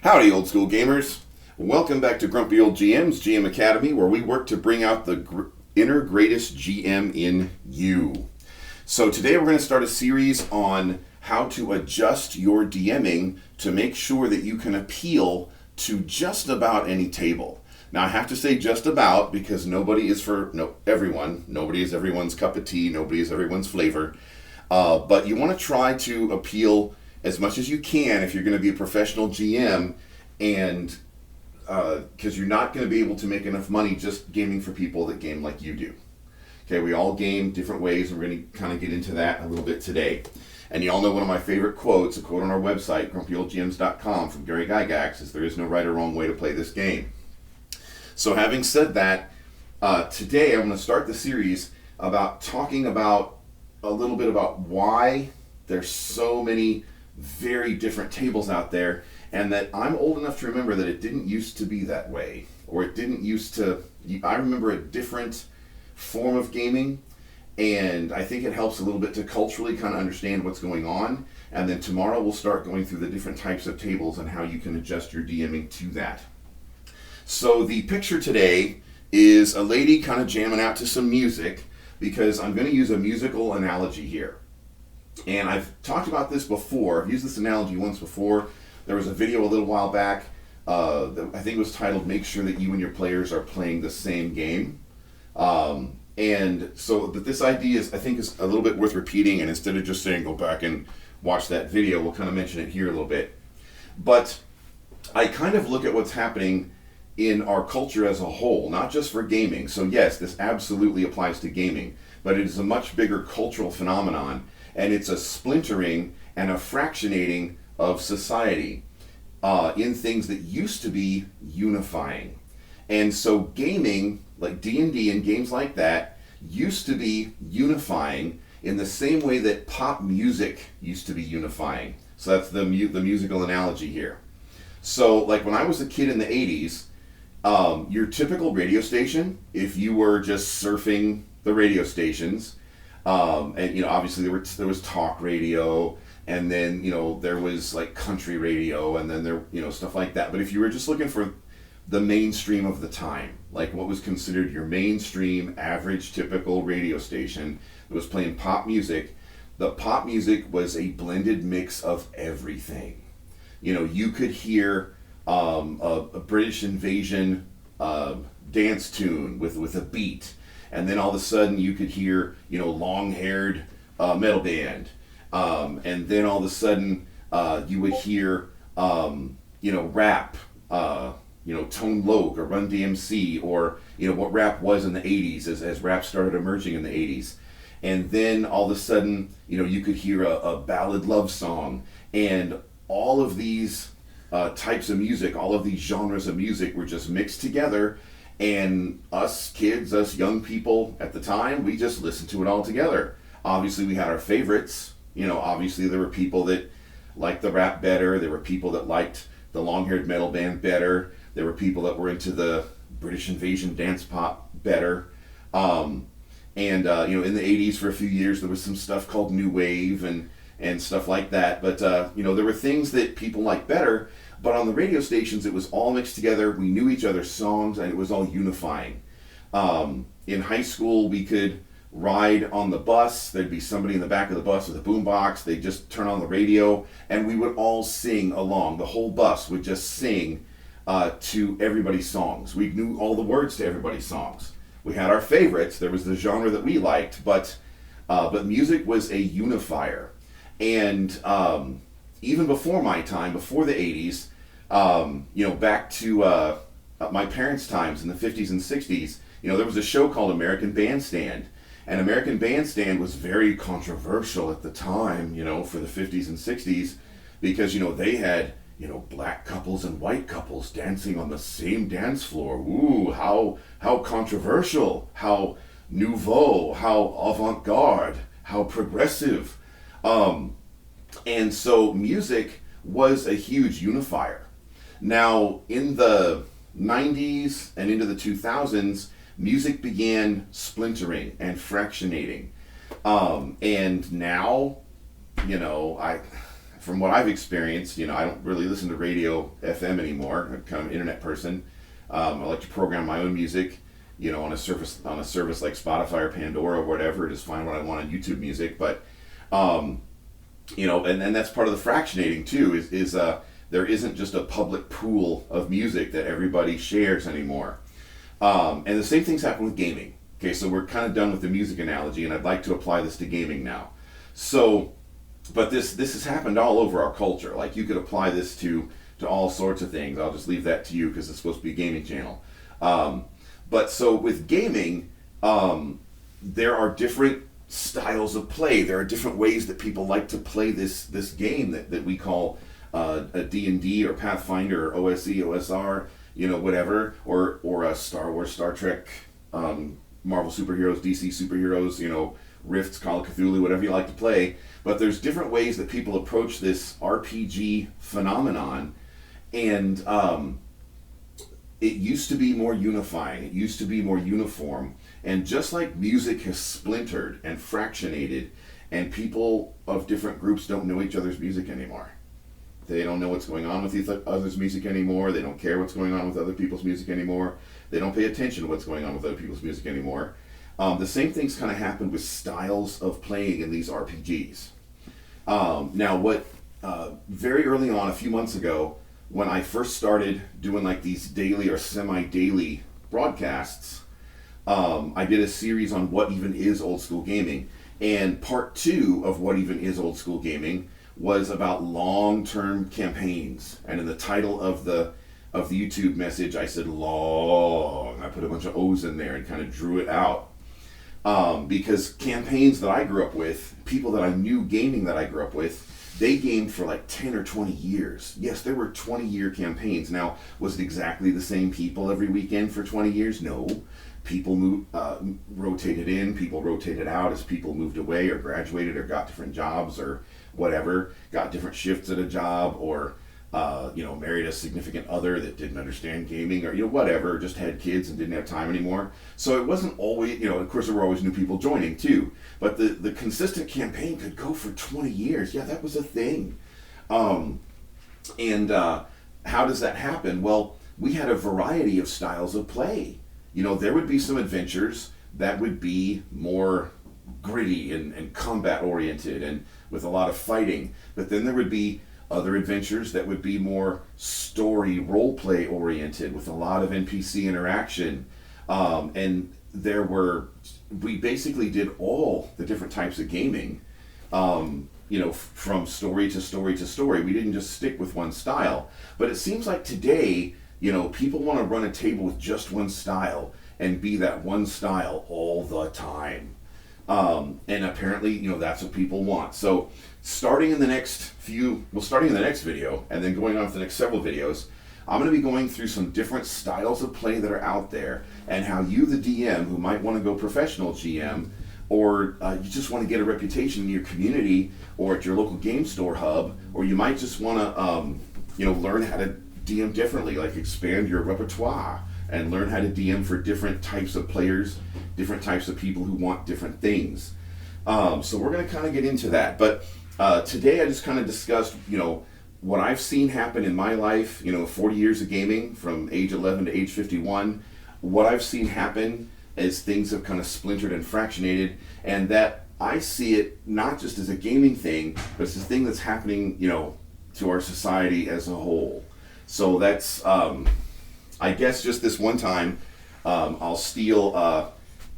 Howdy, old school gamers. Welcome back to Grumpy Old GM's GM Academy, where we work to bring out the inner greatest GM in you. So today we're going to start a series on how to adjust your DMing to make sure that you can appeal to just about any table. Now I have to say just about because nobody is everyone. Nobody is everyone's cup of tea. Nobody is everyone's flavor. But you want to try to appeal as much as you can if you're going to be a professional GM, and because you're not going to be able to make enough money just gaming for people that game like you do. Okay, we all game different ways, and we're going to kind of get into that a little bit today. And you all know one of my favorite quotes, a quote on our website, grumpyoldgms.com, from Gary Gygax, is there is no right or wrong way to play this game. So having said that, today I'm going to start the series about talking about a little bit about why there's so many very different tables out there, and that I'm old enough to remember that it didn't used to be that way, or it didn't used to. I remember a different form of gaming, and I think it helps a little bit to culturally kind of understand what's going on. And then tomorrow we'll start going through the different types of tables and how you can adjust your DMing to that. So the picture today is a lady kind of jamming out to some music, because I'm going to use a musical analogy here. And I've talked about this before. I've used this analogy once before. There was a video a little while back that I think was titled "Make Sure That You and Your Players Are Playing the Same Game." And so this idea I think is a little bit worth repeating, and instead of just saying go back and watch that video, we'll kind of mention it here a little bit. But I kind of look at what's happening in our culture as a whole, not just for gaming. So yes, this absolutely applies to gaming, but it is a much bigger cultural phenomenon, and it's a splintering and a fractionating of society in things that used to be unifying. And so gaming, like D&D and games like that, used to be unifying in the same way that pop music used to be unifying. So that's the musical analogy here. So like when I was a kid in the 80s, your typical radio station, if you were just surfing the radio stations, and obviously there was talk radio, and then there was like country radio, and then there stuff like that. But if you were just looking for the mainstream of the time, like what was considered your mainstream average typical radio station that was playing pop music, the pop music was a blended mix of everything. You could hear a British invasion dance tune with a beat, and then all of a sudden you could hear long-haired metal band, and then all of a sudden you would hear rap, Tone Loc or Run DMC, or what rap was in the 80s as rap started emerging in the 80s. And then all of a sudden you could hear a ballad love song, and all of these types of music, all of these genres of music were just mixed together, and us kids, us young people at the time, we just listened to it all together. Obviously we had our favorites. Obviously there were people that liked the rap better, there were people that liked the long-haired metal band better, there were people that were into the British invasion dance pop better. In the 80s for a few years there was some stuff called new wave and stuff like that, but there were things that people liked better. But on the radio stations, it was all mixed together. We knew each other's songs, and it was all unifying. In high school, we could ride on the bus. There'd be somebody in the back of the bus with a boombox. They'd just turn on the radio, and we would all sing along. The whole bus would just sing to everybody's songs. We knew all the words to everybody's songs. We had our favorites. There was the genre that we liked, but music was a unifier. And even before my time, before the 80s, back to my parents' times in the 50s and 60s, there was a show called American Bandstand. And American Bandstand was very controversial at the time, for the 50s and 60s, because, they had, black couples and white couples dancing on the same dance floor. Ooh, how controversial, how nouveau, how avant-garde, how progressive. And so music was a huge unifier. Now, in the 90s and into the 2000s, music began splintering and fractionating. And now, from what I've experienced, I don't really listen to radio FM anymore. I'm kind of an internet person. I like to program my own music, on a service like Spotify or Pandora or whatever. Just find what I want on YouTube Music. But and that's part of the fractionating too. Is there isn't just a public pool of music that everybody shares anymore. And the same things happen with gaming. Okay, so we're kind of done with the music analogy, and I'd like to apply this to gaming now. So, but this has happened all over our culture. Like, you could apply this to all sorts of things. I'll just leave that to you because it's supposed to be a gaming channel. But so with gaming, there are different styles of play. There are different ways that people like to play this game that we call a D&D or Pathfinder or OSE, OSR, whatever, or a Star Wars, Star Trek, Marvel superheroes, DC superheroes, Rifts, Call of Cthulhu, whatever you like to play. But there's different ways that people approach this RPG phenomenon, and it used to be more unifying. It used to be more uniform. And just like music has splintered and fractionated, and people of different groups don't know each other's music anymore. They don't know what's going on with each other's music anymore. They don't care what's going on with other people's music anymore. They don't pay attention to what's going on with other people's music anymore. The same things kind of happened with styles of playing in these RPGs. Now, what very early on, a few months ago, when I first started doing like these daily or semi-daily broadcasts, I did a series on what even is old school gaming. And part 2 of what even is old school gaming was about long-term campaigns. And in the title of the YouTube message, I said long. I put a bunch of O's in there and kind of drew it out. Because campaigns that I grew up with, people that I knew gaming that I grew up with, they gamed for like 10 or 20 years. Yes, there were 20-year campaigns. Now, was it exactly the same people every weekend for 20 years? No. People rotated in, people rotated out as people moved away or graduated or got different jobs or whatever, got different shifts at a job, or married a significant other that didn't understand gaming, or whatever, just had kids and didn't have time anymore. So it wasn't always, of course there were always new people joining too, but the consistent campaign could go for 20 years. Yeah, that was a thing. How does that happen? Well, we had a variety of styles of play. There would be some adventures that would be more gritty and combat oriented and with a lot of fighting, but then there would be other adventures that would be more story role play oriented with a lot of NPC interaction, and we basically did all the different types of gaming, from story to story to story. We didn't just stick with one style. But it seems like today, people want to run a table with just one style and be that one style all the time. And apparently, that's what people want. So starting in the next video, and then going on for the next several videos, I'm going to be going through some different styles of play that are out there, and how you, the DM, who might want to go professional GM, or you just want to get a reputation in your community or at your local game store hub, or you might just want to, learn how to DM differently, like expand your repertoire and learn how to DM for different types of players, different types of people who want different things. So we're going to kind of get into that. But today I just kind of discussed, what I've seen happen in my life, 40 years of gaming from age 11 to age 51, what I've seen happen as things have kind of splintered and fractionated, and that I see it not just as a gaming thing, but it's a thing that's happening, to our society as a whole. So that's, I guess just this one time, I'll steal,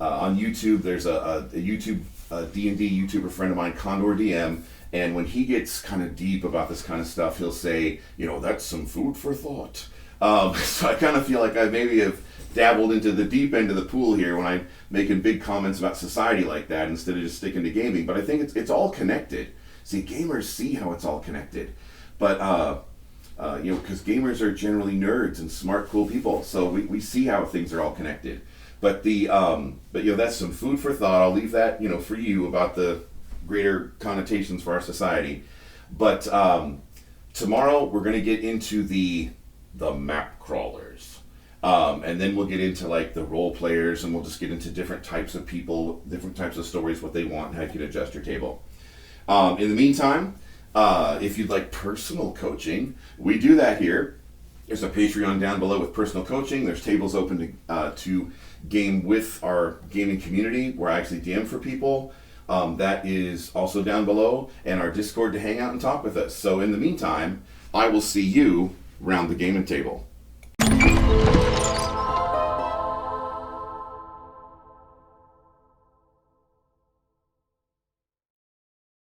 on YouTube, there's a YouTube D&D YouTuber friend of mine, Condor DM, and when he gets kind of deep about this kind of stuff, he'll say, that's some food for thought. So I kind of feel like I maybe have dabbled into the deep end of the pool here when I'm making big comments about society like that instead of just sticking to gaming. But I think it's all connected. See, gamers see how it's all connected. But, because gamers are generally nerds and smart, cool people. So we see how things are all connected. But that's some food for thought. I'll leave that, for you about the greater connotations for our society. But tomorrow we're going to get into the map crawlers. And then we'll get into like the role players, and we'll just get into different types of people, different types of stories, what they want, and how you can adjust your table. In the meantime, If you'd like personal coaching, we do that here. There's a Patreon down below with personal coaching. There's tables open to game with our gaming community where I actually DM for people. That is also down below, and our Discord to hang out and talk with us. So in the meantime, I will see you round the gaming table.